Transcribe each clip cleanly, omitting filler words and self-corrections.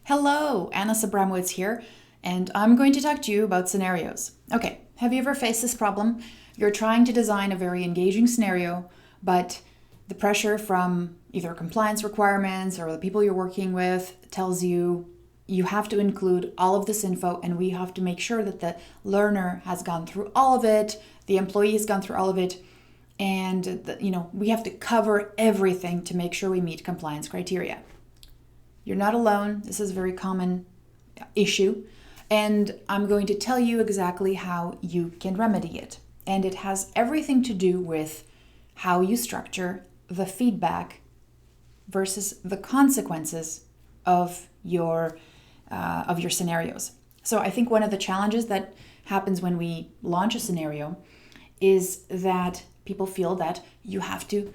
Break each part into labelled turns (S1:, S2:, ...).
S1: Hello, Anna Sabramowitz here, and I'm going to talk to you about scenarios. Okay, have you ever faced this problem? You're trying to design a very engaging scenario, but the pressure from either compliance requirements or the people you're working with tells you you have to include all of this info, and we have to make sure that the learner has gone through all of it, the employee has gone through all of it, and we have to cover everything to make sure we meet compliance criteria. You're not alone. This is a very common issue, and I'm going to tell you exactly how you can remedy it. And it has everything to do with how you structure the feedback versus the consequences of your scenarios. So I think one of the challenges that happens when we launch a scenario is that people feel that you have to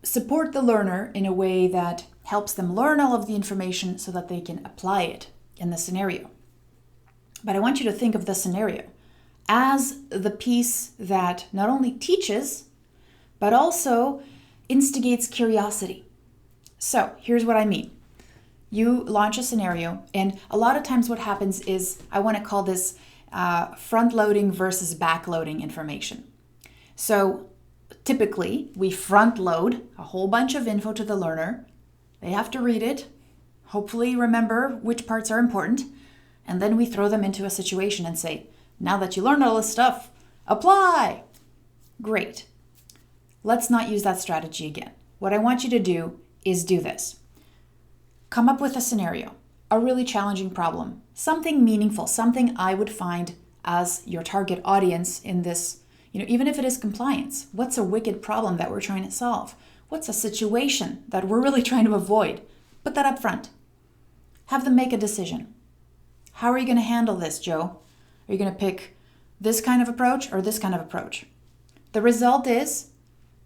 S1: support the learner in a way that helps them learn all of the information so that they can apply it in the scenario. But I want you to think of the scenario as the piece that not only teaches, but also instigates curiosity. So here's what I mean. You launch a scenario, and a lot of times what happens is, I want to call this front-loading versus back-loading information. So typically, we front-load a whole bunch of info to the learner. They have to read it, hopefully remember which parts are important, and then we throw them into a situation and say, now that you learned all this stuff, apply! Great. Let's not use that strategy again. What I want you to do is do this. Come up with a scenario, a really challenging problem, something meaningful, something I would find as your target audience in this, even if it is compliance. What's a wicked problem that we're trying to solve? What's a situation that we're really trying to avoid? Put that up front. Have them make a decision. How are you going to handle this, Joe? Are you going to pick this kind of approach or this kind of approach? The result is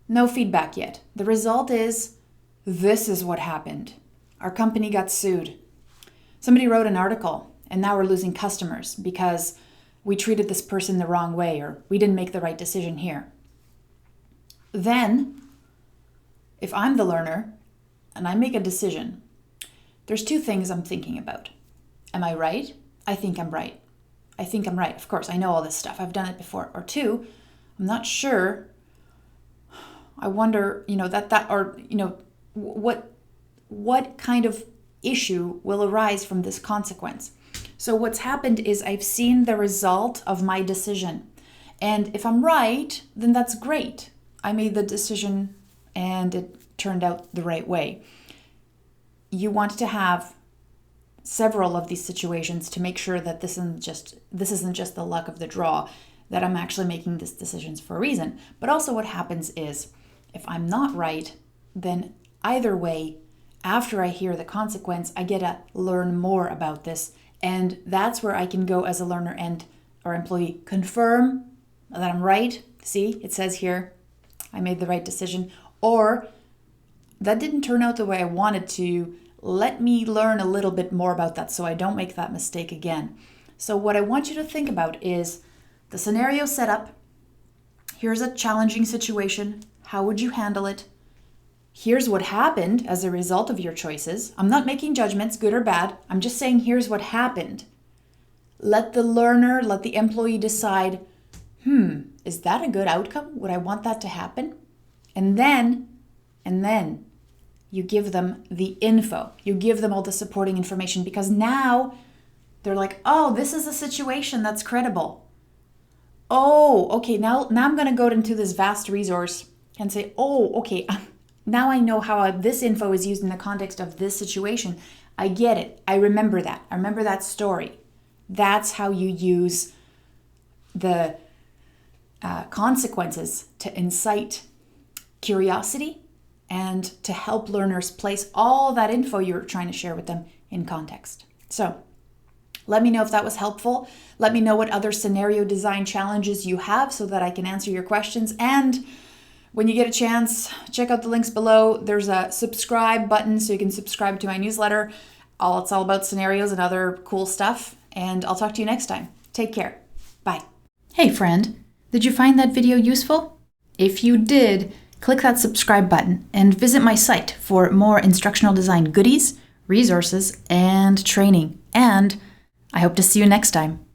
S1: no feedback yet. The result is this is what happened. Our company got sued. Somebody wrote an article, and now we're losing customers because we treated this person the wrong way, or we didn't make the right decision here. Then, if I'm the learner and I make a decision, there's two things I'm thinking about. Am I right? I think I'm right. I think I'm right. Of course, I know all this stuff. I've done it before. Or two, I'm not sure. I wonder, what kind of issue will arise from this consequence. So what's happened is I've seen the result of my decision. And if I'm right, then that's great. I made the decision and it turned out the right way. You want to have several of these situations to make sure that this isn't just the luck of the draw, that I'm actually making these decisions for a reason. But also what happens is, if I'm not right, then either way, after I hear the consequence, I get to learn more about this. And that's where I can go as a learner or employee, confirm that I'm right. See, it says here, I made the right decision. Or that didn't turn out the way I wanted to. Let me learn a little bit more about that so I don't make that mistake again. So what I want you to think about is the scenario setup. Here's a challenging situation. How would you handle it? Here's what happened as a result of your choices. I'm not making judgments, good or bad. I'm just saying here's what happened. Let the learner, let the employee decide, is that a good outcome? Would I want that to happen? And then you give them the info. You give them all the supporting information, because now they're like, oh, this is a situation that's credible. Oh, okay, now I'm going to go into this vast resource and say, oh, okay, now I know how this info is used in the context of this situation. I get it. I remember that. I remember that story. That's how you use the consequences to incite curiosity and to help learners place all that info you're trying to share with them in context. So let me know if that was helpful. Let me know what other scenario design challenges you have so that I can answer your questions. And when you get a chance, check out the links below. There's a subscribe button so you can subscribe to my newsletter. It's all about scenarios and other cool stuff. And I'll talk to you next time. Take care. Bye. Hey friend, did you find that video useful? If you did, click that subscribe button and visit my site for more instructional design goodies, resources, and training. And I hope to see you next time.